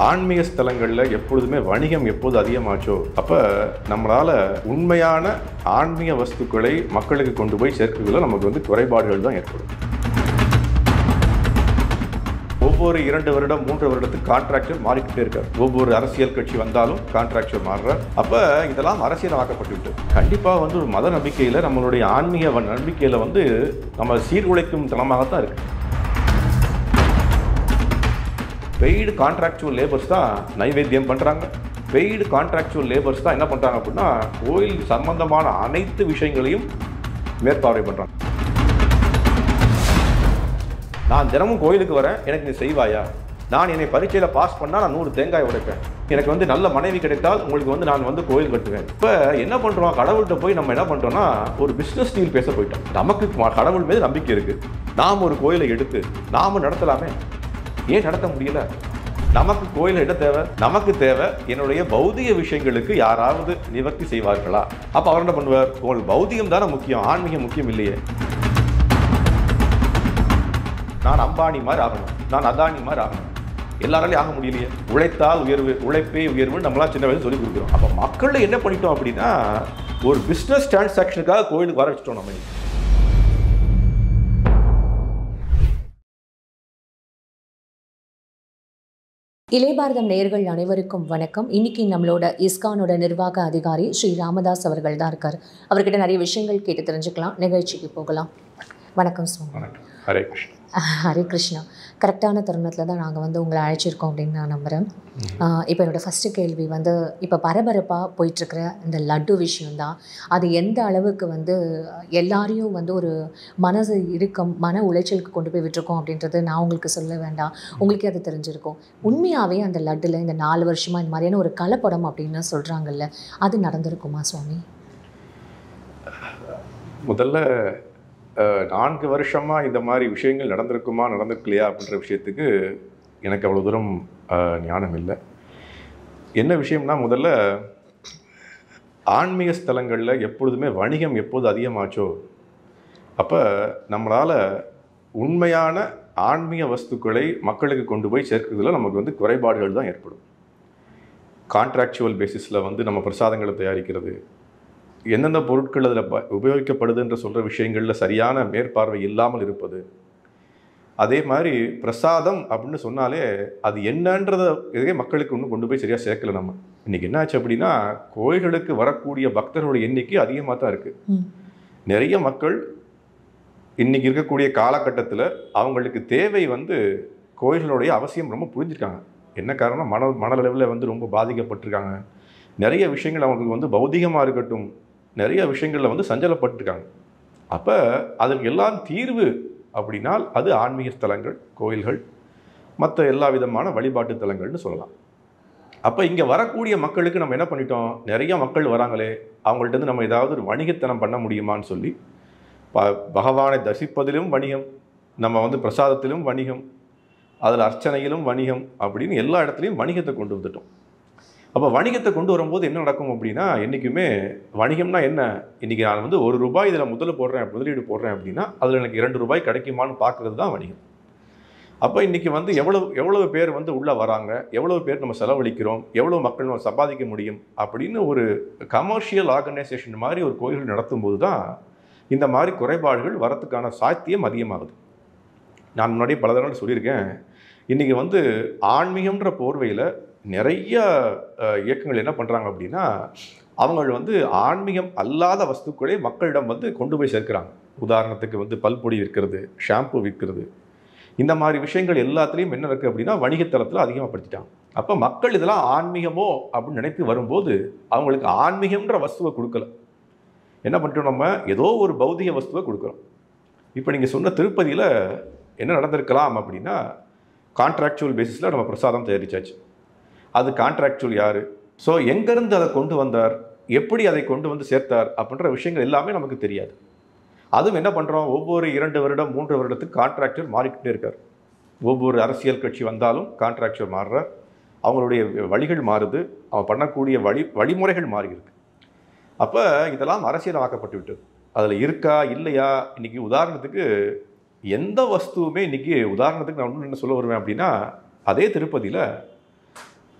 ஆன்மீக ஸ்தலங்களில் எப்பொழுதுமே வணிகம் எப்போது அதிகமாச்சோ அப்போ நம்மளால் உண்மையான ஆன்மீக வஸ்துக்களை மக்களுக்கு கொண்டு போய் சேர்க்கிறதுல நமக்கு வந்து குறைபாடுகள் தான் ஏற்படும். ஒவ்வொரு 2 வருடம் 3 வருடத்துக்கு கான்ட்ராக்டர் மாறிக்கிட்டே இருக்கார். ஒவ்வொரு அரசியல் கட்சி வந்தாலும் கான்ட்ராக்டர் மாறுறார். அப்போ இதெல்லாம் அரசியலாக்கப்பட்டு கண்டிப்பாக வந்து ஒரு மத நம்பிக்கையில் நம்மளுடைய ஆன்மீக நம்பிக்கையில் வந்து நம்ம சீர்குலைக்கும் தனமாகத்தான் இருக்குது. பெய்டு கான்ட்ராக்சுவல் லேபர்ஸ் தான் நைவேத்தியம் பண்ணுறாங்க. பெய்டு கான்ட்ராக்சுவல் லேபர்ஸ் தான் என்ன பண்ணுறாங்க அப்படின்னா கோயில் சம்பந்தமான அனைத்து விஷயங்களையும் மேற்பார்வை பண்ணுறாங்க. நான் தினமும் கோயிலுக்கு வரேன், எனக்கு நீ செய்வாயா? நான் என்னை பரீட்சையில் பாஸ் பண்ணால் நான் 100 தேங்காய் உடைப்பேன். எனக்கு வந்து நல்ல மனைவி கிடைத்தால் உங்களுக்கு வந்து நான் வந்து கோயில் கட்டுவேன். இப்போ என்ன பண்ணுறோம், கடவுள்கிட்ட போய் நம்ம என்ன பண்ணுறோம்னா ஒரு பிஸ்னஸ் டீல் பேச போயிட்டோம். நமக்கு கடவுள் மீது நம்பிக்கை இருக்குது, நாம் ஒரு கோயிலை எடுத்து நாம் நடத்தலாமே, ஏன் நடத்த முடியல? நமக்கு கோயில் இடம் தேவை, நமக்கு தேவை என்னுடைய பௌதிக விஷயங்களுக்கு யாராவது நிவர்த்தி செய்வார்களா? அப்போ அவர் என்ன பண்ணுவார், உங்களுக்கு பௌதிகம் தானே முக்கியம், ஆன்மீகம் முக்கியம் இல்லையே. நான் அம்பானி மாதிரி ஆகணும், நான் அதானி மாதிரி ஆகணும், எல்லாராலையும் ஆக முடியலையே. உழைத்தால் உயர்வு, உழைப்பே உயர்வுன்னு நம்மளாம் சின்ன வயசு சொல்லி கொடுக்குறோம். அப்போ மக்கள் என்ன பண்ணிட்டோம் அப்படின்னா ஒரு பிஸ்னஸ் டிரான்சாக்ஷனுக்காக கோயிலுக்கு வர வச்சுட்டோம் நம்ம. இளையபாரதம் நேயர்கள் அனைவருக்கும் வணக்கம். இன்னைக்கு நம்மளோட இஸ்கானோட நிர்வாக அதிகாரி ஸ்ரீ ராமதாஸ் அவர்கள் தான் இருக்கார். அவர்கிட்ட நிறைய விஷயங்கள் கேட்டு தெரிஞ்சுக்கலாம். நிகழ்ச்சிக்கு போகலாம். வணக்கம் சுவாமி. ஹரே கிருஷ்ணா. ஹரே கிருஷ்ணா. கரெக்டான தருணத்தில் தான் நாங்கள் வந்து உங்களை அழைச்சிருக்கோம் அப்படின்னு நான் நம்புகிறேன். இப்போ என்னோடய ஃபஸ்ட்டு கேள்வி வந்து இப்போ பரபரப்பாக போயிட்டுருக்கிற இந்த லட்டு விஷயந்தான். அது எந்த அளவுக்கு வந்து எல்லாரையும் வந்து ஒரு மனசு இறுக்கம், மன உளைச்சலுக்கு கொண்டு போய் விட்டுருக்கோம் அப்படின்றது நான் உங்களுக்கு சொல்ல வேண்டாம், உங்களுக்கே அது தெரிஞ்சிருக்கும். உண்மையாகவே அந்த லட்டில் இந்த 4 வருஷமாக இந்த மாதிரியான ஒரு கலப்படம் அப்படின்னு சொல்கிறாங்கல்ல, அது நடந்திருக்குமா சுவாமி? முதல்ல 4 வருஷமாக இந்த மாதிரி விஷயங்கள் நடந்திருக்குமா நடந்திருக்கலையா அப்படின்ற விஷயத்துக்கு எனக்கு அவ்வளோ தூரம் ஞானம் இல்லை. என்ன விஷயம்னா, முதல்ல ஆன்மீக ஸ்தலங்களில் எப்பொழுதுமே வணிகம் எப்போது அதிகமாச்சோ அப்போ நம்மளால் உண்மையான ஆன்மீக வஸ்துக்களை மக்களுக்கு கொண்டு போய் சேர்க்கிறதுல நமக்கு வந்து குறைபாடுகள் தான் ஏற்படும். கான்ட்ராக்சுவல் பேசிஸில் வந்து நம்ம பிரசாதங்களை தயாரிக்கிறது, எந்தெந்த பொருட்கள் அதில் உபயோகிக்கப்படுதுன்ற சொல்கிற விஷயங்களில் சரியான மேற்பார்வை இல்லாமல் இருப்பது. அதே மாதிரி பிரசாதம் அப்படின்னு சொன்னாலே அது என்னன்றத இதே மக்களுக்கு இன்னும் கொண்டு போய் சரியாக சேர்க்கலை நம்ம. இன்றைக்கி என்ன ஆச்சு அப்படின்னா கோயில்களுக்கு வரக்கூடிய பக்தர்களுடைய எண்ணிக்கை அதிகமாக தான் இருக்குது. நிறைய மக்கள் இன்றைக்கி இருக்கக்கூடிய காலகட்டத்தில் அவங்களுக்கு தேவை வந்து கோயில்களுடைய அவசியம் ரொம்ப புரிஞ்சிருக்காங்க. என்ன காரணம், மனளவில் வந்து ரொம்ப பாதிக்கப்பட்டிருக்காங்க. நிறைய விஷயங்கள் அவங்களுக்கு வந்து பௌதிகமாக இருக்கட்டும், நிறைய விஷயங்களில் வந்து சஞ்சலப்பட்டிருக்காங்க. அப்போ அதற்கு எல்லாம் தீர்வு அப்படின்னால் அது ஆன்மீக ஸ்தலங்கள், கோயில்கள், மற்ற எல்லா விதமான வழிபாட்டு தலங்கள்னு சொல்லலாம். அப்போ இங்கே வரக்கூடிய மக்களுக்கு நம்ம என்ன பண்ணிட்டோம், நிறைய மக்கள் வராங்களே, அவங்கள்ட்ட நம்ம ஏதாவது ஒரு வணிகத்தனம் பண்ண முடியுமான்னு சொல்லி பகவானை தரிசிப்பதிலும் வணிகம், நம்ம வந்து பிரசாதத்திலும் வணிகம், அதில் அர்ச்சனையிலும் வணிகம் அப்படின்னு எல்லா இடத்துலையும் வணிகத்தை கொண்டு வந்துட்டோம். அப்போ வணிகத்தை கொண்டு வரும்போது என்ன நடக்கும் அப்படின்னா, என்றைக்குமே வணிகம்னா என்ன, இன்றைக்கி நான் வந்து ₹1 இதில் முதலீடு போடுறேன் அப்படின்னா அதில் எனக்கு ₹2 கிடைக்குமான்னு பார்க்குறது தான் வணிகம். அப்போ இன்றைக்கி வந்து எவ்வளவு பேர் வந்து உள்ளே வராங்க, எவ்வளவு பேர் நம்ம செலவழிக்கிறோம், எவ்வளோ மக்கள் நம்ம சம்பாதிக்க முடியும் அப்படின்னு ஒரு கமர்ஷியல் ஆர்கனைசேஷன் மாதிரி ஒரு கோயில் நடத்தும் போது தான் இந்த மாதிரி குறைபாடுகள் வரத்துக்கான சாத்தியம் அதிகமாகுது. நான் முன்னாடியே பல தடவை சொல்லியிருக்கேன், இன்றைக்கி வந்து ஆன்மீகம்ன்ற போர்வையில் நிறைய இயக்கங்கள் என்ன பண்ணுறாங்க அப்படின்னா அவங்க வந்து ஆன்மீகம் அல்லாத வஸ்துக்களே மக்களிடம் வந்து கொண்டு போய் சேர்க்கிறாங்க. உதாரணத்துக்கு வந்து பல்பொடி விற்கிறது, ஷாம்பு விற்கிறது, இந்த மாதிரி விஷயங்கள் எல்லாத்துலேயும் என்ன இருக்குது அப்படின்னா வணிகத்தளத்தில் அதிகமாக படுத்திட்டாங்க. அப்போ மக்கள் இதெல்லாம் ஆன்மீகமோ அப்படின்னு நினைத்து வரும்போது அவங்களுக்கு ஆன்மீகம்ன்ற வஸ்துவை கொடுக்கல. என்ன பண்ணிட்டோம், நம்ம ஏதோ ஒரு பௌதிக வஸ்துவை கொடுக்குறோம். இப்போ நீங்கள் சொன்ன திருப்பதியில் என்ன நடந்திருக்கலாம் அப்படின்னா கான்ட்ராக்சுவல் பேசிஸில் நம்ம பிரசாதம் தயாரித்தாச்சு. அது கான்ட்ராக்சுவல் யார், ஸோ எங்கேருந்து அதை கொண்டு வந்தார், எப்படி அதை கொண்டு வந்து சேர்த்தார் அப்படின்ற விஷயங்கள் எல்லாமே நமக்கு தெரியாது. அதுவும் என்ன பண்ணுறோம், ஒவ்வொரு 2 வருடம் 3 வருடத்துக்கு கான்ட்ராக்டர் மாறிக்கிட்டே இருக்கார். ஒவ்வொரு அரசியல் கட்சி வந்தாலும் கான்ட்ராக்டர் மாறுறார், அவங்களுடைய வழிகள் மாறுது, அவன் பண்ணக்கூடிய வழிமுறைகள் மாறி இருக்கு. அப்போ இதெல்லாம் அரசியலாக்கப்பட்டு விட்டது. அதில் இருக்கா இல்லையா, இன்றைக்கி உதாரணத்துக்கு எந்த வஸ்துவுமே இன்றைக்கி உதாரணத்துக்கு நான் என்ன சொல்ல வருவேன் அப்படின்னா, அதே திருப்பதியில்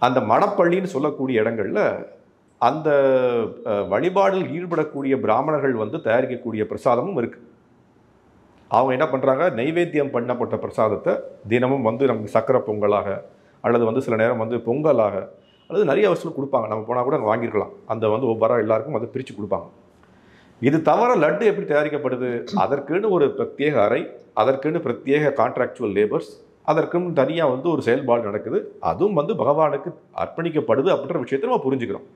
அந்த மடப்பள்ளின்னு சொல்லக்கூடிய இடங்கள்ல அந்த வழிபாடில் ஈடுபடக்கூடிய பிராமணர்கள் வந்து தயாரிக்கக்கூடிய பிரசாதமும் இருக்கு. அவங்க என்ன பண்ணுறாங்க, நைவேத்தியம் பண்ணப்பட்ட பிரசாதத்தை தினமும் வந்து நமக்கு சக்கரை பொங்கலாக அல்லது வந்து சில நேரம் வந்து பொங்கலாக அல்லது நிறைய வசூல் கொடுப்பாங்க. நம்ம போனால் கூட அங்கே வாங்கியிருக்கலாம். அந்த வந்து ஒவ்வொரு எல்லாருக்கும் அதை பிரித்து கொடுப்பாங்க. இது தவிர லட்டு எப்படி தயாரிக்கப்படுது? அதற்குன்னு ஒரு பிரத்யேக அறை, அதற்குன்னு பிரத்யேக கான்ட்ராக்சுவல் லேபர்ஸ், அதற்குன்னு தனியாக வந்து ஒரு செயல்பாடு நடக்குது. அதுவும் வந்து பகவானுக்கு அர்ப்பணிக்கப்படுது அப்படின்ற விஷயத்தை நம்ம புரிஞ்சுக்கிறோம்.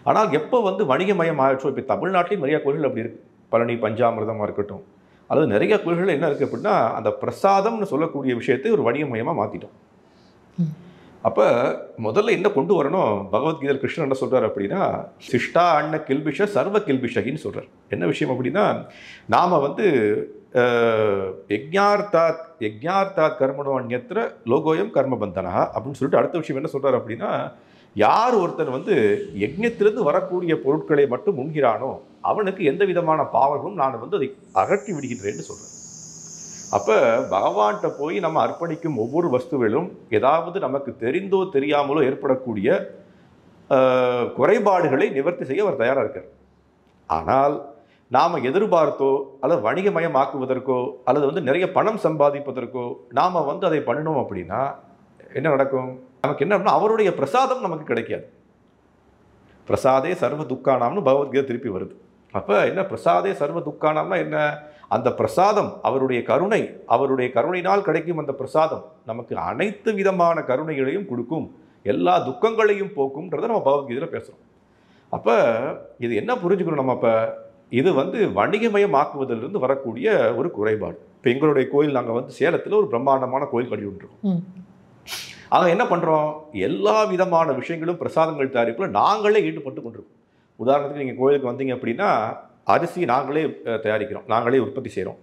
ஆனால் எப்போ வந்து வணிகமயம் ஆயிடுச்சோ, இப்போ தமிழ்நாட்டிலையும் நிறைய கோயில்கள் அப்படி இருக்குது. பழனி பஞ்சாமிர்தமாக இருக்கட்டும், அல்லது நிறைய கோயில்கள் என்ன இருக்குது அப்படின்னா, அந்த பிரசாதம்னு சொல்லக்கூடிய விஷயத்தை ஒரு வணிகமயமாக மாற்றிட்டோம். அப்போ முதல்ல என்ன கொண்டு வரணும், பகவத்கீதையில் கிருஷ்ணன் என்ன சொல்கிறார் அப்படின்னா, சிஷ்டா அன்ன கில்பிஷ சர்வ கில்பிஷகின்னு சொல்கிறார். என்ன விஷயம் அப்படின்னா, நாம் வந்து யஜ்ஞார்த்தாத் கர்மணோ அந்யத்ர லோகோயம் கர்மபந்தனா அப்படின்னு சொல்லிட்டு அடுத்த விஷயம் என்ன சொல்கிறார் அப்படின்னா, யார் ஒருத்தர் வந்து யஜ்ஞத்திலிருந்து வரக்கூடிய பொருட்களை மட்டும் உண்கிறானோ அவனுக்கு எந்த விதமான பாவங்களும் நான் வந்து அதை அகற்றி விடுகின்றேன்னு சொல்கிறேன். அப்போ பகவான்கிட்ட போய் நம்ம அர்ப்பணிக்கும் ஒவ்வொரு வஸ்துவிலும் ஏதாவது நமக்கு தெரிந்தோ தெரியாமலோ ஏற்படக்கூடிய குறைபாடுகளை நிவர்த்தி செய்ய அவர் தயாராக இருக்கார். ஆனால் நாம் எதிர்பார்த்தோ அல்லது வணிகமயமாக்குவதற்கோ அல்லது வந்து நிறைய பணம் சம்பாதிப்பதற்கோ நாம் வந்து அதை பண்ணணும் அப்படின்னா என்ன நடக்கும்? நமக்கு என்ன அப்படின்னா அவருடைய பிரசாதம் நமக்கு கிடைக்காது. பிரசாதே சர்வ துக்கானாம்னு பகவத்கீதை திருப்பி வருது. அப்போ என்ன பிரசாதே சர்வ துக்கானாம்னா என்ன? அந்த பிரசாதம் அவருடைய கருணையினால் கிடைக்கும். அந்த பிரசாதம் நமக்கு அனைத்து விதமான கருணைகளையும் கொடுக்கும், எல்லா துக்கங்களையும் போக்கும்ன்றதை நம்ம பகவத்கீதையில் பேசுகிறோம். அப்போ இது என்ன புரிஞ்சுக்கணும் நம்ம? அப்போ இது வந்து வணிகமயமாக்குவதிலிருந்து வரக்கூடிய ஒரு குறைபாடு. இப்போ எங்களுடைய கோயில், நாங்கள் வந்து சேலத்தில் ஒரு பிரம்மாண்டமான கோயில் கட்டிவிட்டுருக்கோம். அங்கே என்ன பண்ணுறோம், எல்லா விதமான விஷயங்களும் பிரசாதங்கள் தயாரிப்பில் நாங்களே ஈடுபட்டு கொண்டிருக்கோம். உதாரணத்துக்கு நீங்கள் கோயிலுக்கு வந்தீங்க அப்படின்னா அரிசி நாங்களே தயாரிக்கிறோம், நாங்களே உற்பத்தி செய்கிறோம்.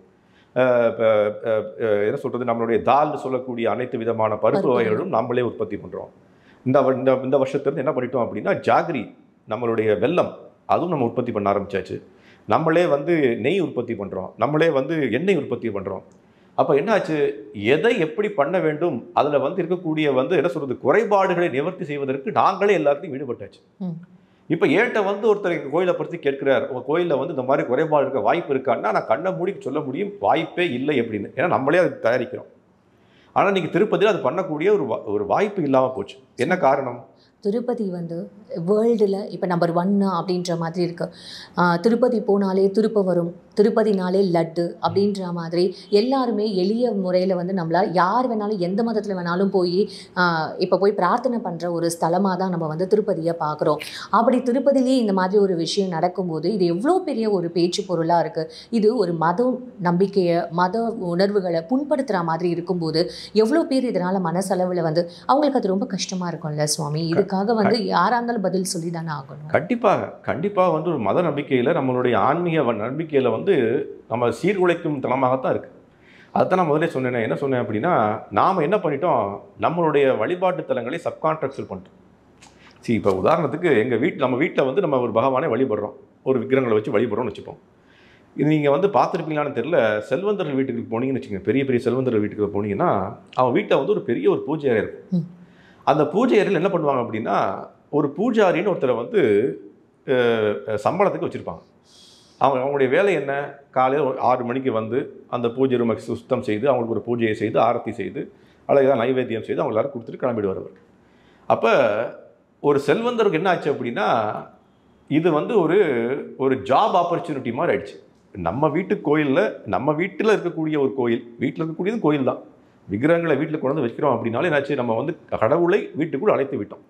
என்ன சொல்கிறது, நம்மளுடைய தால்னு சொல்லக்கூடிய அனைத்து விதமான பருப்பு வகைகளும் நம்மளே உற்பத்தி பண்ணுறோம். இந்த வருஷத்துலேருந்து என்ன பண்ணிட்டோம் அப்படின்னா, ஜாகரி நம்மளுடைய வெல்லம் அதுவும் நம்ம உற்பத்தி பண்ண ஆரம்பித்தாச்சு. நம்மளே வந்து நெய் உற்பத்தி பண்ணுறோம், நம்மளே வந்து எண்ணெய் உற்பத்தி பண்ணுறோம். அப்போ என்னாச்சு, எதை எப்படி பண்ண வேண்டும் அதில் வந்து இருக்கக்கூடிய வந்து என்ன சொல்கிறது குறைபாடுகளை நிவர்த்தி செய்வதற்கு நாங்களே எல்லாத்தையும் ஈடுபட்டாச்சு. இப்போ ஏன்ட்ட வந்து ஒருத்தர் எங்கள் கோயிலை பற்றி கேட்கிறார், உங்கள் கோயிலில் வந்து இந்த மாதிரி குறைபாடு இருக்க வாய்ப்பு இருக்கான்னா நான் கண்ணை மூடி சொல்ல முடியும் வாய்ப்பே இல்லை அப்படின்னு. ஏன்னா நம்மளே அதை தயாரிக்கிறோம். ஆனால் நீங்கள் திருப்பதியில் அது பண்ணக்கூடிய ஒரு வாய்ப்பு இல்லாமல் போச்சு. என்ன காரணம்? திருப்பதி வந்து வேர்ல்டில் இப்போ நம்பர் 1 அப்படின்ற மாதிரி இருக்குது. திருப்பதி போனாலே திருப்ப வரும், திருப்பதினாலே லட்டு அப்படின்ற மாதிரி எல்லாருமே எளிய முறையில் வந்து நம்மளால் யார் வேணாலும் எந்த மதத்தில் வேணாலும் போய் இப்போ போய் பிரார்த்தனை பண்ணுற ஒரு ஸ்தலமாக தான் நம்ம வந்து திருப்பதியை பார்க்குறோம். அப்படி திருப்பதிலேயே இந்த மாதிரி ஒரு விஷயம் நடக்கும்போது இது எவ்வளோ பெரிய ஒரு பேச்சு பொருளாக இருக்குது. இது ஒரு மத நம்பிக்கையை, மத உணர்வுகளை புண்படுத்துகிற மாதிரி இருக்கும்போது எவ்வளோ பேர் இதனால் மனசளவில் வந்து அவங்களுக்கு அது ரொம்ப கஷ்டமாக இருக்கும்ல சுவாமி. இதுக்காக வந்து யாராக இருந்தாலும் பதில் சொல்லி தானே ஆகணும். கண்டிப்பாக வந்து ஒரு மத நம்பிக்கையில், நம்மளுடைய ஆன்மீக நம்பிக்கையில் வந்து நம்ம சீர்குலைக்கும் தனமாகத்தான் இருக்குது. அதுதான் நான் முதலே சொன்னேன். என்ன சொன்னேன் அப்படின்னா, நாம் என்ன பண்ணிட்டோம், நம்மளுடைய வழிபாட்டு தலங்களை சப்கான்ட்ராக்சுவல் பண்ணிட்டோம். இப்போ உதாரணத்துக்கு நம்ம வீட்டில் வந்து நம்ம ஒரு பகவானை வழிபடுறோம், ஒரு விக்கிரகங்களை வச்சு வழிபடுறோம்னு வச்சுப்போம். இது நீங்கள் வந்து பார்த்துருப்பீங்களான்னு தெரியல, செல்வந்தர்கள் வீட்டுக்கு போனீங்கன்னு வச்சுக்கோங்க, பெரிய பெரிய செல்வந்தர்கள் வீட்டுக்கு போனீங்கன்னா அவன் வீட்டில் வந்து ஒரு பெரிய ஒரு பூஜை அறை இருக்கும். அந்த பூஜை அறையில் என்ன பண்ணுவாங்க அப்படின்னா, ஒரு பூஜாரின்னு ஒருத்தரை வந்து சம்பளத்துக்கு வச்சுருப்பாங்க. அவங்களுடைய வேலை என்ன, காலையில் 6 மணிக்கு வந்து அந்த பூஜை ரூமை சுத்தம் செய்து அவங்களுக்கு ஒரு பூஜையை செய்து ஆரத்தி செய்து அழகாக நைவேத்தியம் செய்து அவங்க எல்லாரும் கொடுத்துட்டு கிளம்பிடுவார். அப்போ ஒரு செல்வந்தருக்கு என்ன ஆச்சு அப்படின்னா, இது வந்து ஒரு ஜாப் ஆப்பர்ச்சுனிட்டி மாதிரி ஆயிடுச்சு. நம்ம வீட்டு கோயிலில், நம்ம வீட்டில் இருக்கக்கூடிய ஒரு கோயில், வீட்டில் இருக்கக்கூடியது கோயில் தான், விக்கிரகங்களை வீட்டில் கொண்டு வந்து வைக்கிறோம் அப்படின்னாலே என்னாச்சு, நம்ம வந்து கடவுளை வீட்டுக்குள்ளே அழைத்து விட்டோம்.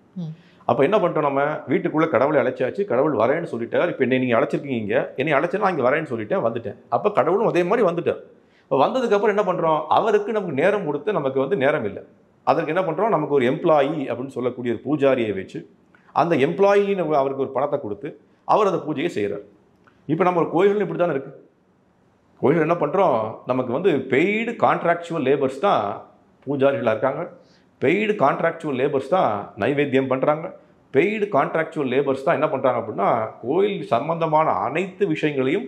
அப்போ என்ன பண்ணிட்டோம், நம்ம வீட்டுக்குள்ளே கடவுளை அழைச்சாச்சு, கடவுள் வரேன்னு சொல்லிட்டார். இப்போ நீங்கள் அழைச்சிருக்கீங்க, என்னை அழைச்சேன்னா நான் இங்கே வரேன்னு சொல்லிட்டேன், வந்துட்டேன். அப்போ கடவுளும் அதே மாதிரி வந்துட்டார். இப்போ வந்ததுக்கப்புறம் என்ன பண்ணுறோம், அவருக்கு நமக்கு நேரம் கொடுத்து நமக்கு வந்து நேரம் இல்லை. அதற்கு என்ன பண்ணுறோம், நமக்கு ஒரு எம்ப்ளாயி அப்படின்னு சொல்லக்கூடிய ஒரு பூஜாரியை வச்சு அந்த எம்ப்ளாயின்னு அவருக்கு ஒரு பணத்தை கொடுத்து அவர் அந்த பூஜையை செய்கிறார். இப்போ நம்ம ஒரு கோயில்கள் இப்படி தானே இருக்குது. கோயில் என்ன பண்ணுறோம், நமக்கு வந்து பெய்டு கான்ட்ராக்சுவல் லேபர்ஸ் தான் பூஜாரிகளாக இருக்காங்க, பெய்டு கான்ட்ராக்சுவல் லேபர்ஸ் தான் நைவேத்தியம் பண்ணுறாங்க, பெய்டு கான்ட்ராக்சுவல் லேபர்ஸ் தான் என்ன பண்ணுறாங்க அப்படின்னா கோயில் சம்பந்தமான அனைத்து விஷயங்களையும்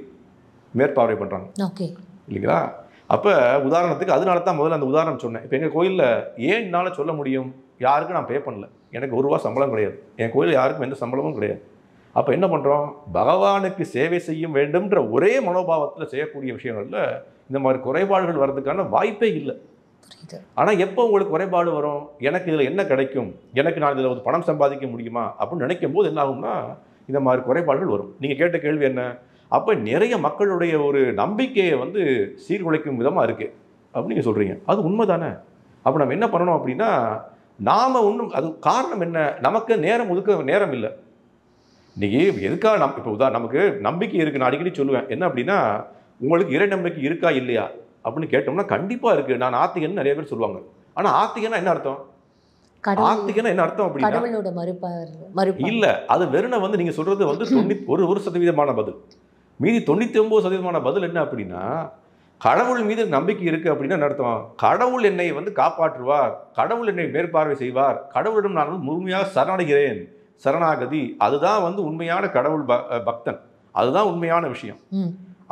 மேற்பார்வை பண்ணுறாங்க. ஓகே இல்லைங்களா? அப்போ உதாரணத்துக்கு அதனால தான் முதல்ல அந்த உதாரணம் சொன்னேன். இப்போ எங்கள் கோயிலில் ஏன் என்னால் சொல்ல முடியும், யாருக்கும் நான் பே பண்ணல, எனக்கு ₹1 சம்பளம் கிடையாது, என் கோயில் யாருக்கும் எந்த சம்பளமும் கிடையாது. அப்போ என்ன பண்ணுறோம், பகவானுக்கு சேவை செய்ய வேண்டும்ன்ற ஒரே மனோபாவத்தில் செய்யக்கூடிய விஷயங்களில் இந்த மாதிரி குறைபாடுகள் வர்றதுக்கான வாய்ப்பே இல்லை. ஆனால் எப்போ உங்களுக்கு குறைபாடு வரும், எனக்கு இதில் என்ன கிடைக்கும், எனக்கு நான் இதில் ஒரு பணம் சம்பாதிக்க முடியுமா அப்படின்னு நினைக்கும் போது என்ன ஆகும்னா இந்த மாதிரி குறைபாடுகள் வரும். நீங்கள் கேட்ட கேள்வி என்ன, அப்போ நிறைய மக்களுடைய ஒரு நம்பிக்கையை வந்து சீர்குலைக்கும் விதமாக இருக்குது அப்படின்னு நீங்கள் சொல்கிறீங்க. அது உண்மை தானே. அப்போ நம்ம என்ன பண்ணணும் அப்படின்னா, நாம் ஒன்றும் அது காரணம் என்ன, நமக்கு நேரம் ஒதுக்க நேரம் இல்லை. இன்றைக்கி எதுக்காக இப்போ நமக்கு நம்பிக்கை இருக்குது. நான் அடிக்கடி சொல்லுவேன் என்ன அப்படின்னா, உங்களுக்கு இறை நம்பிக்கை இருக்கா இல்லையா அப்படின்னு கேட்டோம்னா கண்டிப்பாக இருக்குது. நான் ஆத்திகன்னு நிறைய பேர் சொல்லுவாங்க. ஆனால் ஆத்திகன்னா என்ன அர்த்தம், ஆத்திகன்னா என்ன அர்த்தம் அப்படின்னா இல்லை, அது வெறும் வந்து நீங்கள் சொல்கிறது வந்து 91% பதில். மீதி 99% பதில் என்ன அப்படின்னா, கடவுள் மீது நம்பிக்கை இருக்குது அப்படின்னா என்ன அர்த்தம், கடவுள் என்னை வந்து காப்பாற்றுவார், கடவுள் என்னை மேற்பார்வை செய்வார், கடவுளிடம் நான் வந்து முழுமையாக சரணடைகிறேன், சரணாகதி, அதுதான் வந்து உண்மையான கடவுள் பக்தன், அதுதான் உண்மையான விஷயம்.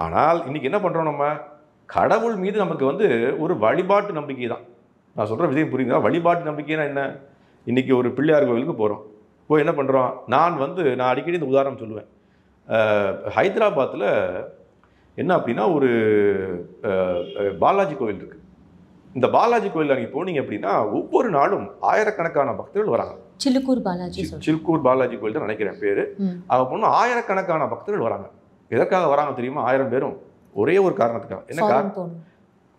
ஆனால் இன்னைக்கு என்ன பண்ணுறோம், நம்ம கடவுள் மீது நமக்கு வந்து ஒரு வழிபாட்டு நம்பிக்கை தான். நான் சொல்கிற விஷயம் புரியுதா, வழிபாட்டு நம்பிக்கைனா என்ன, இன்றைக்கி ஒரு பிள்ளையார் கோவிலுக்கு போகிறோம், போய் என்ன பண்ணுறோம், நான் அடிக்கடி இந்த உதாரணம் சொல்லுவேன். ஹைதராபாத்தில் என்ன அப்படின்னா ஒரு பாலாஜி கோவில் இருக்குது. இந்த பாலாஜி கோயில் அங்கே போனீங்க அப்படின்னா ஒவ்வொரு நாளும் ஆயிரக்கணக்கான பக்தர்கள் வராங்க. சிலுக்கூர் பாலாஜி கோயில் தான் நினைக்கிறேன் பேர். அங்கே போனால் ஆயிரக்கணக்கான பக்தர்கள் வராங்க. எதற்காக வராங்க தெரியுமா, 1000 பேரும் ஒரே ஒரு காரணத்துக்காக. என்ன காரணம்,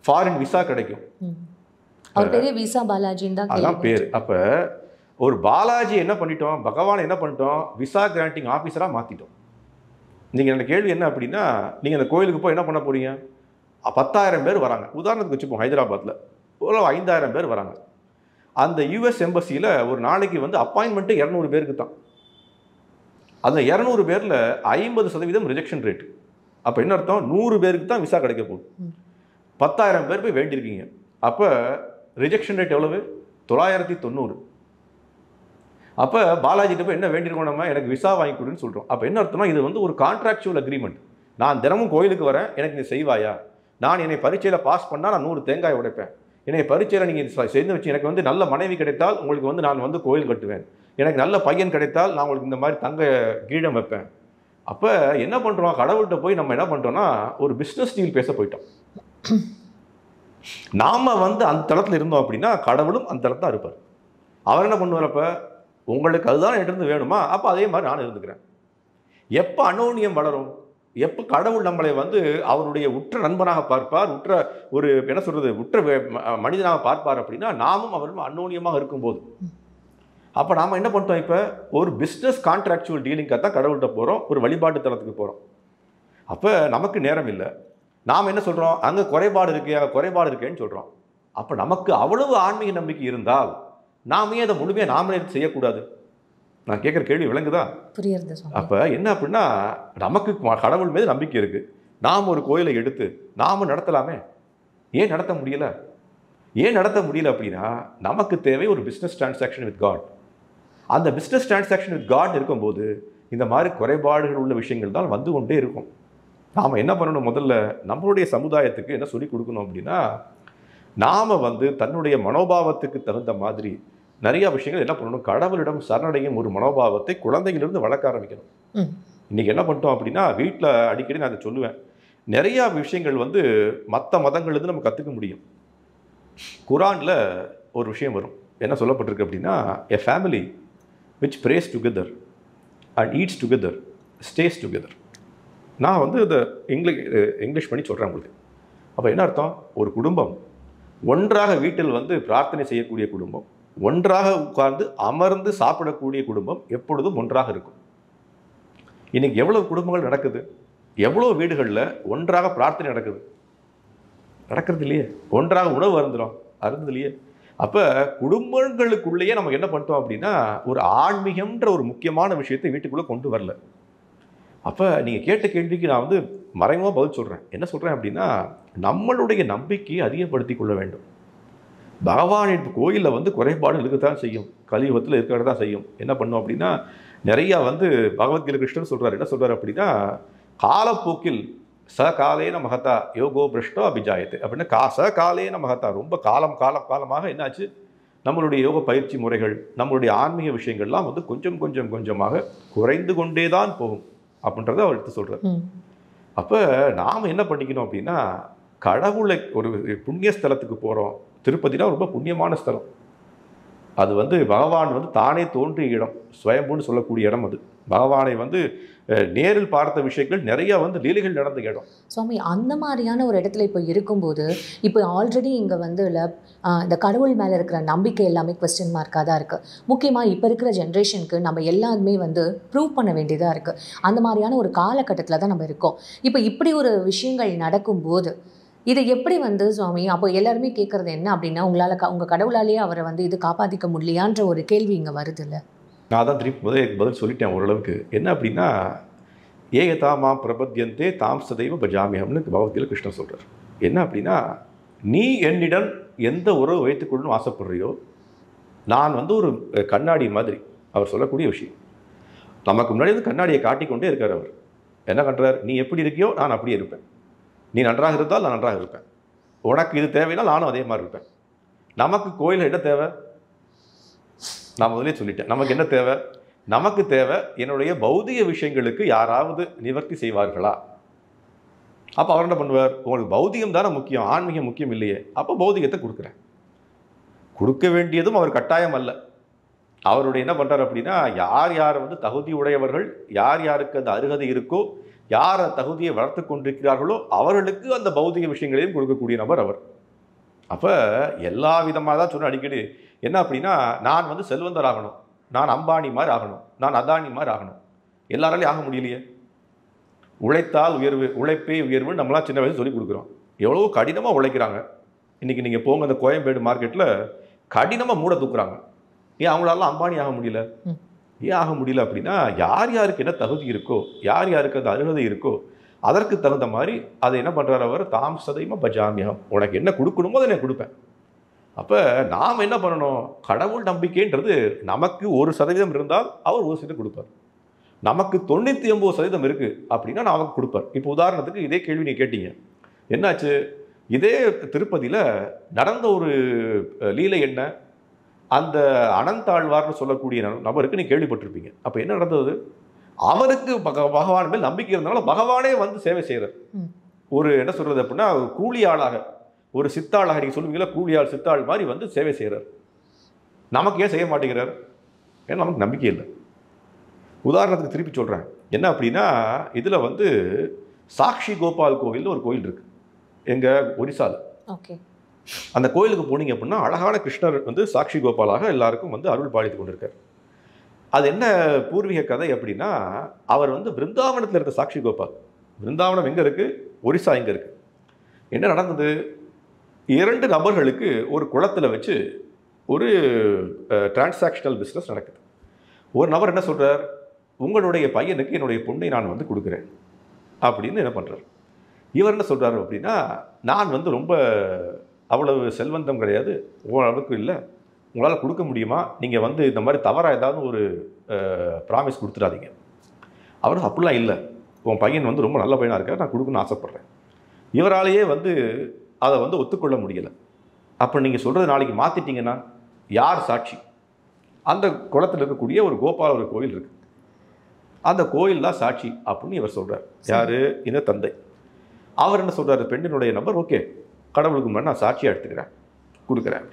ஃபாரின் விசா கிடைக்கும், அதான் பேர். அப்போ ஒரு பாலாஜி என்ன பண்ணிட்டோம், பகவான் என்ன பண்ணிட்டோம், விசா கிராண்டிங் ஆஃபீஸராக மாற்றிட்டோம். நீங்கள் அந்த கேள்வி என்ன அப்படின்னா, நீங்கள் அந்த கோயிலுக்கு போய் என்ன பண்ண போகிறீங்க, 10,000 பேர் வராங்க உதாரணத்துக்கு வச்சுப்போம், ஹைதராபாத்தில் ஒரு 5,000 பேர் வராங்க. அந்த யூஎஸ் எம்பசியில் ஒரு நாளைக்கு வந்து அப்பாயின்மெண்ட்டு 200 பேருக்கு தான். அந்த 200 பேரில் 50% ரிஜெக்ஷன் ரேட். அப்போ என்ன அர்த்தம், 100 பேருக்கு தான் விசா கிடைக்க போகுது. 10,000 பேர் போய் வேண்டியிருக்கீங்க, அப்போ ரிஜெக்ஷன் ரேட் எவ்வளவு, 990. அப்போ பாலாஜிட்ட போய் என்ன வேண்டியிருக்கோம், நம்ம எனக்கு விசா வாங்கி கொடுன்னு சொல்கிறோம். அப்போ என்ன அர்த்தம்னா, இது வந்து ஒரு கான்ட்ராக்சுவல் அக்ரிமெண்ட். நான் தினமும் கோயிலுக்கு வரேன், எனக்கு நீ செய்வாயா, நான் என்னை பரீட்சையில் பாஸ் பண்ணால் நான் 100 தேங்காய் உடைப்பேன், என்னை பரீட்சையில் நீங்கள் சேர்ந்து வச்சு எனக்கு வந்து நல்ல மனைவி கிடைத்தால் உங்களுக்கு வந்து நான் வந்து கோயில் கட்டுவேன், எனக்கு நல்ல பையன் கிடைத்தால் நான் உங்களுக்கு இந்த மாதிரி தங்க கீழம் வைப்பேன். அப்போ என்ன பண்ணுறோம், கடவுள்கிட்ட போய் நம்ம என்ன பண்ணுறோன்னா ஒரு பிஸ்னஸ் டீல் பேச போயிட்டோம். நாம் வந்து அந்த தளத்தில் இருந்தோம் அப்படின்னா கடவுளும் அந்த தளத்தில் தான் இருப்பார். அவர் என்ன பண்ணுவார், அப்போ உங்களுக்கு அதுதான் என்கிட்ட வேணுமா, அப்போ அதே மாதிரி நான் இருந்துக்கிறேன். எப்போ அனோனியம் வளரும், எப்போ கடவுள் நம்மளை வந்து அவருடைய உற்ற நண்பனாக பார்ப்பார், உற்ற ஒரு என்ன சொல்கிறது உற்ற மனிதனாக பார்ப்பார் அப்படின்னா நாமும் அவரும் அன்னோனியமாக இருக்கும்போது. அப்போ நாம் என்ன பண்ணிட்டோம், இப்போ ஒரு பிஸ்னஸ் கான்ட்ராக்சுவல் டீலிங்காக தான் கடவுள்கிட்ட போகிறோம், ஒரு வழிபாட்டு தளத்துக்கு போகிறோம். அப்போ நமக்கு நேரம் இல்லை, நாம் என்ன சொல்கிறோம், அங்கே குறைபாடு இருக்கே, அங்கே குறைபாடு இருக்கேன்னு சொல்கிறோம். அப்போ நமக்கு அவ்வளவு ஆன்மீக நம்பிக்கை இருந்தால் நாமே அதை முழுமையாக நாமளே செய்யக்கூடாது. நான் கேட்குற கேள்வி விளங்குதா, புரியுது. அப்போ என்ன அப்படின்னா, நமக்கு கடவுள் மீது நம்பிக்கை இருக்குது, நாம் ஒரு கோயிலை எடுத்து நாம் நடத்தலாமே, ஏன் நடத்த முடியல, ஏன் நடத்த முடியல அப்படின்னா நமக்கு தேவை ஒரு பிஸ்னஸ் டிரான்சாக்ஷன் வித் காட். அந்த பிஸ்னஸ் டிரான்சாக்ஷன் வித் காட் இருக்கும்போது இந்த மாதிரி குறைபாடுகள் உள்ள விஷயங்கள் தான் வந்து கொண்டே இருக்கும். நாம் என்ன பண்ணணும், முதல்ல நம்மளுடைய சமுதாயத்துக்கு என்ன சொல்லிக் கொடுக்கணும் அப்படின்னா, நாம் வந்து தன்னுடைய மனோபாவத்துக்கு தகுந்த மாதிரி நிறைய விஷயங்கள் என்ன பண்ணணும், கடவுளிடம் சரணடையும் ஒரு மனோபாவத்தை குழந்தைகளிலிருந்து வளர்க்க ஆரம்பிக்கணும். இன்றைக்கி என்ன பண்ணிட்டோம் அப்படின்னா, வீட்டில் அடிக்கடி நான் அதை சொல்லுவேன், நிறையா விஷயங்கள் வந்து மற்ற மதங்கள்லேருந்து நம்ம கற்றுக்க முடியும். குரானில் ஒரு விஷயம் வரும், என்ன சொல்லப்பட்டிருக்கு அப்படின்னா, a family which prays together and eats together stays together. நான் வந்து இதை இங்கிலீஷ் பண்ணி சொல்கிறேன் உங்களுக்கு. அப்போ என்ன அர்த்தம், ஒரு குடும்பம் ஒன்றாக வீட்டில் வந்து பிரார்த்தனை செய்யக்கூடிய குடும்பம், ஒன்றாக உட்கார்ந்து அமர்ந்து சாப்பிடக்கூடிய குடும்பம் எப்பொழுதும் ஒன்றாக இருக்கும். இன்னைக்கு எவ்வளவு குடும்பங்கள் நடக்குது, எவ்வளோ வீடுகளில் ஒன்றாக பிரார்த்தனை நடக்கிறது இல்லையே, ஒன்றாக உணவு அருந்துறது இல்லையே. அப்போ குடும்பங்களுக்குள்ளேயே நம்ம என்ன பண்ணிட்டோம் அப்படின்னா, ஒரு ஆன்மீகம்ன்ற ஒரு முக்கியமான விஷயத்தை வீட்டுக்குள்ளே கொண்டு வரல. அப்போ நீங்கள் கேட்ட கேள்விக்கு நான் வந்து மறைமுகமாக பதில் சொல்கிறேன். என்ன சொல்கிறேன் அப்படின்னா, நம்மளுடைய நம்பிக்கையை அதிகப்படுத்தி கொள்ள வேண்டும். பகவானின் கோயிலில் வந்து குறைபாடு இருக்கத்தான் செய்யும், கலியுகத்தில் இருக்கிறது தான் செய்யும். என்ன பண்ணோம் அப்படின்னா, நிறையா வந்து பகவத்கீதை கிருஷ்ணன் சொல்கிறார். என்ன சொல்கிறார் அப்படின்னா, காலப்போக்கில் சகாலேன மகதா யோகோ பிரஷ்டோ அபிஜாயத்து அப்படின்னா, சகாலேன மகதா ரொம்ப காலமாக என்னாச்சு, நம்மளுடைய யோக பயிற்சி முறைகள், நம்மளுடைய ஆன்மீக விஷயங்கள்லாம் வந்து கொஞ்சம் கொஞ்சம் கொஞ்சமாக குறைந்து கொண்டே தான் போகும் அப்படின்றத அவர் எடுத்து சொல்கிறார். அப்போ நாம் என்ன பண்ணிக்கணும் அப்படின்னா, கடவுளை ஒரு புண்ணிய ஸ்தலத்துக்கு போகிறோம். திருப்பதினா ரொம்ப புண்ணியமான ஸ்தலம். அது வந்து பகவான் வந்து தானே தோன்றிய இடம், ஸ்வயம்புன்னு சொல்லக்கூடிய இடம். அது பகவானை வந்து நேரில் பார்த்த விஷயங்கள் நிறைய வந்து லீலைகள் நடந்த இடம். சுவாமி, அந்த மாதிரியான ஒரு இடத்துல இப்போ இருக்கும்போது, இப்போ ஆல்ரெடி இங்கே வந்து இந்த கடவுள் மேலே இருக்கிற நம்பிக்கை எல்லாமே கொஸ்டின் மார்க்காக தான் இருக்குது. முக்கியமாக இப்போ இருக்கிற ஜென்ரேஷனுக்கு நம்ம எல்லாருமே வந்து ப்ரூவ் பண்ண வேண்டியதாக இருக்குது. அந்த மாதிரியான ஒரு காலகட்டத்தில் தான் நம்ம இருக்கோம். இப்போ இப்படி ஒரு விஷயங்கள் நடக்கும்போது இதை எப்படி வந்து சுவாமி, அப்போ எல்லாருமே கேட்குறது என்ன அப்படின்னா, உங்கள் கடவுளாலேயே அவரை வந்து இது காப்பாற்றிக்க முடியலையான்ற ஒரு கேள்வி இங்கே வருது இல்லை? நான் தான் திருப்பி பதில் சொல்லிட்டேன் ஓரளவுக்கு. என்ன அப்படின்னா, ஏகதாமா பிரபத்யந்தே தாம் சதைவ பஜாமியம்னு பகவத்கீதையில் கிருஷ்ணன் சொல்கிறார். என்ன அப்படின்னா, நீ என்னிடம் எந்த உறவு வைத்துக்கொள்ளணும் ஆசைப்படுறியோ, நான் வந்து ஒரு கண்ணாடி மாதிரி. அவர் சொல்லக்கூடிய விஷயம். நமக்கு முன்னாடி வந்து கண்ணாடியை காட்டிக்கொண்டே இருக்கார் அவர். என்ன பண்ணுறார்? நீ எப்படி இருக்கியோ நான் அப்படியே இருப்பேன். நீ நன்றாக இருந்தால் நான் நன்றாக இருப்பேன். உனக்கு இது தேவைன்னா நானும் அதே மாதிரி இருப்பேன். நமக்கு கோயில் என்ன தேவை? நான் முதலே சொல்லிட்டேன். நமக்கு என்ன தேவை? நமக்கு தேவை என்னுடைய பௌதிக விஷயங்களுக்கு யாராவது நிவர்த்தி செய்வார்களா? அப்போ அவர் என்ன பண்ணுவார்? உங்களுக்கு பௌதிகம் தானே முக்கியம், ஆன்மீகம் முக்கியம் இல்லையே. அப்போ பௌதிகத்தை கொடுக்குறேன். கொடுக்க வேண்டியதும் அவர் கட்டாயம் அல்ல. அவருடைய என்ன பண்ணுறார் அப்படின்னா, யார் யார் வந்து தகுதி உடையவர்கள், யார் யாருக்கு அந்த அருகதை இருக்கோ, யார் தகுதியை வளர்த்து கொண்டிருக்கிறார்களோ அவர்களுக்கு அந்த பௌதிக விஷயங்களையும் கொடுக்கக்கூடிய நபர் அவர். அப்போ எல்லா விதமாக தான் சொன்ன அடிக்கடி. என்ன அப்படின்னா, நான் வந்து செல்வந்தர் ஆகணும், நான் அம்பானி மாதிரி ஆகணும், நான் அதானி மாதிரி ஆகணும். எல்லாராலையும் ஆக முடியலையே. உழைத்தால் உயர்வு, உழைப்பே உயர்வுன்னு நம்மளாம் சின்ன வயசு சொல்லி கொடுக்குறோம். எவ்வளோ கடினமாக உழைக்கிறாங்க. இன்றைக்கி நீங்கள் போங்க அந்த கோயம்பேடு மார்க்கெட்டில் கடினமாக மூட தூக்குறாங்க. ஏன் அவங்களாலாம் அம்பானி ஆக முடியல? ஏன் ஆக முடியல அப்படின்னா, யார் யாருக்கு என்ன தகுதி இருக்கோ, யார் யாருக்கு அந்த அருகதை இருக்கோ அதற்கு தகுந்த மாதிரி அதை என்ன பண்ணுறார் அவர்? தாம் சதைமா பஜாமியம். உனக்கு என்ன கொடுக்கணுமோ அதை நான் கொடுப்பேன். அப்போ நாம் என்ன பண்ணணும்? கடவுள் நம்பிக்கைன்றது நமக்கு 1% இருந்தால் அவர் 1% கொடுப்பார். நமக்கு 99% இருக்குது அப்படின்னா நமக்கு கொடுப்பார். இப்போ உதாரணத்துக்கு இதே கேள்வி நீங்கள் கேட்டீங்க. என்னாச்சு? இதே திருப்பதியில் நடந்த ஒரு லீலை என்ன? அந்த அனந்தாழ்வார்னு சொல்லக்கூடிய நபருக்கு நீங்கள் கேள்விப்பட்டிருப்பீங்க. அப்போ என்ன நடந்தது? அவருக்கு பகவான் மேல் நம்பிக்கை இருந்தனால பகவானே வந்து சேவை செய்கிறார். ஒரு என்ன சொல்கிறது அப்படின்னா, கூலி ஆளாக, ஒரு சித்தாளாக, நீங்கள் சொல்லுவீங்களா, கூலியாள் சித்தாள் மாதிரி வந்து சேவை செய்கிறார். நமக்கு ஏன் செய்ய மாட்டேங்கிறார்? ஏன்னா நமக்கு நம்பிக்கை இல்லை. உதாரணத்துக்கு திருப்பி சொல்கிறேன். என்ன அப்படின்னா, இதில் வந்து சாக்ஷி கோபால் கோவில்னு ஒரு கோயில் இருக்குது எங்கள் ஒரிசாவில். ஓகே. அந்த கோயிலுக்கு போனீங்க அப்படின்னா அழகான கிருஷ்ணர் வந்து சாக்ஷி கோபாலாக எல்லாருக்கும் வந்து அருள் பாலித்து கொண்டிருக்கார். அது என்ன பூர்வீக கதை அப்படின்னா, அவர் வந்து பிருந்தாவனத்தில் இருக்க சாக்ஷி கோபால். பிருந்தாவனம் எங்கே இருக்குது? ஒரிசா எங்கே இருக்குது? என்ன நடந்தது? 2 நபர்களுக்கு ஒரு குளத்தில் வச்சு ஒரு டிரான்சாக்ஷனல் பிஸ்னஸ் நடக்குது. ஒரு நபர் என்ன சொல்கிறார்? உங்களுடைய பையனுக்கு என்னுடைய பொண்ணை நான் வந்து கொடுக்குறேன் அப்படின்னு என்ன பண்ணுறார். இவர் என்ன சொல்கிறாரு அப்படின்னா, நான் வந்து ரொம்ப அவ்வளவு செல்வந்தம் கிடையாது, அளவுக்கு இல்லை, உங்களால் கொடுக்க முடியுமா? நீங்கள் வந்து இந்த மாதிரி தவறாக ஏதாவது ஒரு ப்ராமிஸ் கொடுத்துடாதீங்க. அவர் அப்படிலாம் இல்லை, உன் பையன் வந்து ரொம்ப நல்ல பையனாக இருக்கார், நான் கொடுக்கணும்னு ஆசைப்பட்றேன். இவராலேயே வந்து அதை வந்து ஒத்துக்கொள்ள முடியலை. அப்போ நீங்கள் சொல்கிறது நாளைக்கு மாற்றிட்டீங்கன்னா யார் சாட்சி? அந்த குளத்தில் இருக்கக்கூடிய ஒரு கோபால ஒரு கோயில் இருக்குது, அந்த கோயில் தான் சாட்சி அப்படின்னு இவர் சொல்கிறார். யார்? இந்த தந்தை. அவர் என்ன சொல்கிறார்? பெண்ணினுடைய நபர், ஓகே, கடவுளுக்கு முன்னாடி நான் சாட்சியாக எடுத்துக்கிறேன், கொடுக்குறேன்.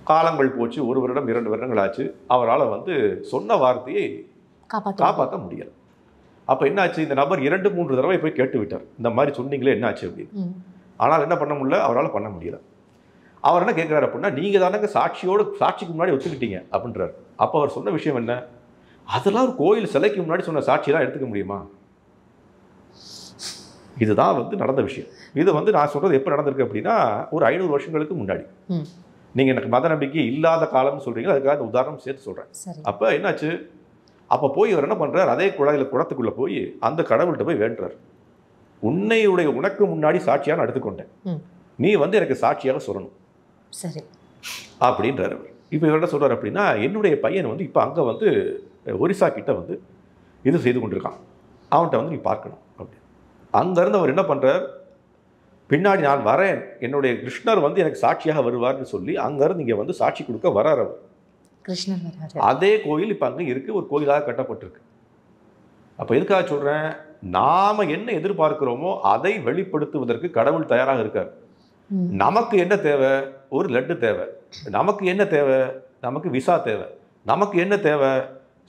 காலங்கள் போச்சு, 1 வருடம் 2 வருடங்கள் ஆச்சு. அவரால் வந்து சொன்ன வார்த்தையை காப்பாற்ற முடியலை. அப்போ என்னாச்சு? இந்த நபர் 2-3 தடவை போய் கேட்டு விட்டார், இந்த மாதிரி சொன்னீங்களே என்னாச்சு அப்படின்னு. ஆனால் என்ன பண்ண முடியல, அவரால் பண்ண முடியலை. அவர் என்ன கேட்குறாரு அப்படின்னா, நீங்கள் தானங்க சாட்சிக்கு முன்னாடி ஒத்துக்கிட்டீங்க அப்படின்றார். அப்போ அவர் சொன்ன விஷயம் என்ன? அதெல்லாம் ஒரு கோயில் சிலைக்கு முன்னாடி சொன்ன சாட்சியெல்லாம் எடுத்துக்க முடியுமா? இதுதான் வந்து நடந்த விஷயம். இது வந்து நான் சொல்கிறது எப்போ நடந்திருக்கு அப்படின்னா, ஒரு 500 வருஷங்களுக்கு முன்னாடி. நீங்கள் எனக்கு மத நம்பிக்கை இல்லாத காலம்னு சொல்கிறீங்களா, அதுக்காக அந்த உதாரணம் சேர்த்து சொல்கிறேன். அப்போ என்னாச்சு? அப்போ போய் இவர் என்ன பண்ணுறார்? அதே குளத்துக்குள்ளே போய் அந்த கடவுள்கிட்ட போய் வேண்டுறார். உனக்கு முன்னாடி சாட்சியாக நான் எடுத்துக்கொண்டேன், நீ வந்து எனக்கு சாட்சியாக சொல்லணும் சரி அப்படின்றார் அவர். இப்போ இவர் என்ன சொல்கிறார் அப்படின்னா, என்னுடைய பையன் வந்து இப்போ அங்கே வந்து ஒரிசா கிட்ட வந்து இது செய்து கொண்டிருக்கான், அவன்கிட்ட வந்து நீ பார்க்கணும் அப்படின்னு. அங்கேருந்து அவர் என்ன பண்ணுறார்? பின்னாடி நான் வரேன், என்னுடைய கிருஷ்ணர் வந்து எனக்கு சாட்சியாக வருவார்னு சொல்லி அங்கேருந்து இங்கே வந்து சாட்சி கொடுக்க வரார் அவர். கிருஷ்ணன் வராரு. அதே கோயில் இப்போ அங்கே இருக்குது, ஒரு கோயிலாக கட்டப்பட்டிருக்கு. அப்போ எதுக்காக சொல்கிறேன், நாம் என்ன எதிர்பார்க்கிறோமோ அதை வெளிப்படுத்துவதற்கு கடவுள் தயாராக இருக்கார். நமக்கு என்ன தேவை, ஒரு லட்டு தேவை. நமக்கு என்ன தேவை, நமக்கு விசா தேவை. நமக்கு என்ன தேவை,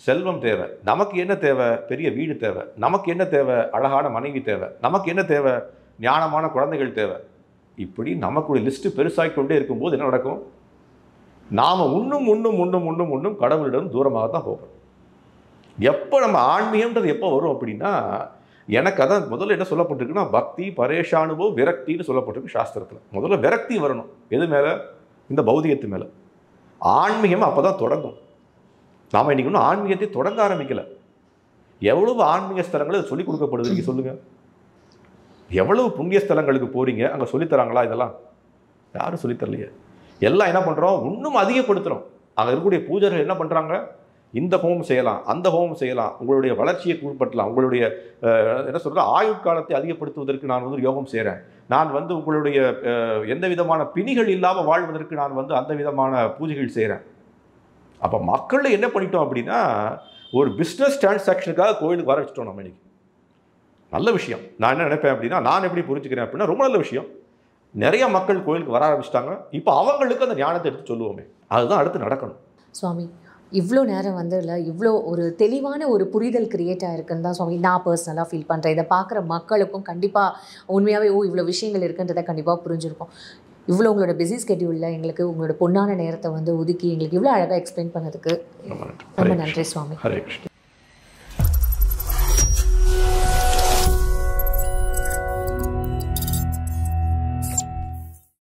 செல்வம் தேவை. நமக்கு என்ன தேவை, பெரிய வீடு தேவை. நமக்கு என்ன தேவை, அழகான மனைவி தேவை. நமக்கு என்ன தேவை, ஞானமான குழந்தைகள் தேவை. இப்படி நமக்குடைய லிஸ்ட்டு பெருசாகி கொண்டே இருக்கும்போது என்ன நடக்கும், நாம் இன்னும் கடவுளிடம் தூரமாக தான் போகிறோம். எப்போ நம்ம ஆன்மீகம்ன்றது எப்போ வரும் அப்படின்னா, எனக்கு அதான் முதல்ல என்ன சொல்லப்பட்டிருக்குன்னா, பக்தி பரேஷானுபவ விரக்தின்னு சொல்லப்பட்டிருக்கு சாஸ்திரத்தில். முதல்ல விரக்தி வரணும். எது மேலே, இந்த பௌதிகத்து மேலே. ஆன்மீகம் அப்போ தான் தொடங்கும். நாம் இன்றைக்கி இன்னும் ஆன்மீகத்தை தொடங்க ஆரம்பிக்கலை. எவ்வளவு ஆன்மீக ஸ்தலங்கள் அது சொல்லிக் கொடுக்கப்படுது, நீங்கள் சொல்லுங்கள். எவ்வளவு புண்ணிய ஸ்தலங்களுக்கு போகிறீங்க, அங்கே சொல்லித்தராங்களா? இதெல்லாம் யாரும் சொல்லித்தரலையே. எல்லாம் என்ன பண்ணுறோம், இன்னும் அதிகப்படுத்துகிறோம். அங்கே இருக்கக்கூடிய பூஜர்கள் என்ன பண்ணுறாங்க, இந்த ஹோமம் செய்யலாம், அந்த ஹோமம் செய்யலாம், உங்களுடைய வளர்ச்சியை குறிப்பிடலாம், உங்களுடைய என்ன சொல்கிற ஆயுட்காலத்தை அதிகப்படுத்துவதற்கு நான் வந்து யோகம் செய்கிறேன், நான் வந்து உங்களுடைய எந்த விதமான பிணிகள் இல்லாமல் வாழ்வதற்கு நான் வந்து அந்த விதமான பூஜைகள் செய்கிறேன். அப்போ மக்கள் என்ன பண்ணிட்டோம் அப்படின்னா, ஒரு பிஸ்னஸ் டிரான்சாக்ஷனுக்காக கோயிலுக்கு வர வச்சுட்டோம் நம்ம இன்னைக்கு. நல்ல விஷயம். நான் என்ன நினைப்பேன் அப்படின்னா, நான் எப்படி புரிஞ்சுக்கிறேன் அப்படின்னா, ரொம்ப நல்ல விஷயம். நிறைய மக்கள் கோயிலுக்கு வர ஆரம்பிச்சிட்டாங்க. இப்போ அவங்களுக்கு அந்த ஞானத்தை எடுத்து சொல்லுவோமே, அதுதான் அடுத்து நடக்கணும். சுவாமி, இவ்வளோ நேரம் வந்து இல்லை, இவ்வளோ ஒரு தெளிவான ஒரு புரிதல் கிரியேட் ஆகிருக்குன்னு தான் சுவாமி நான் பர்சனலாக ஃபீல் பண்ணுறேன். இதை பார்க்குற மக்களுக்கும் கண்டிப்பாக உண்மையாகவே இவ்வளோ விஷயங்கள் இருக்குன்றதை கண்டிப்பாக புரிஞ்சிருக்கும். இவ்வளோ உங்களோட பிஸி ஸ்கெட்யூலில் எங்களுக்கு உங்களோட பொன்னான நேரத்தை வந்து ஒதுக்கி எங்களுக்கு இவ்வளோ அழகாக எக்ஸ்பிளைன் பண்ணதுக்கு ரொம்ப நன்றி சுவாமி. ஹரே கிருஷ்ணா.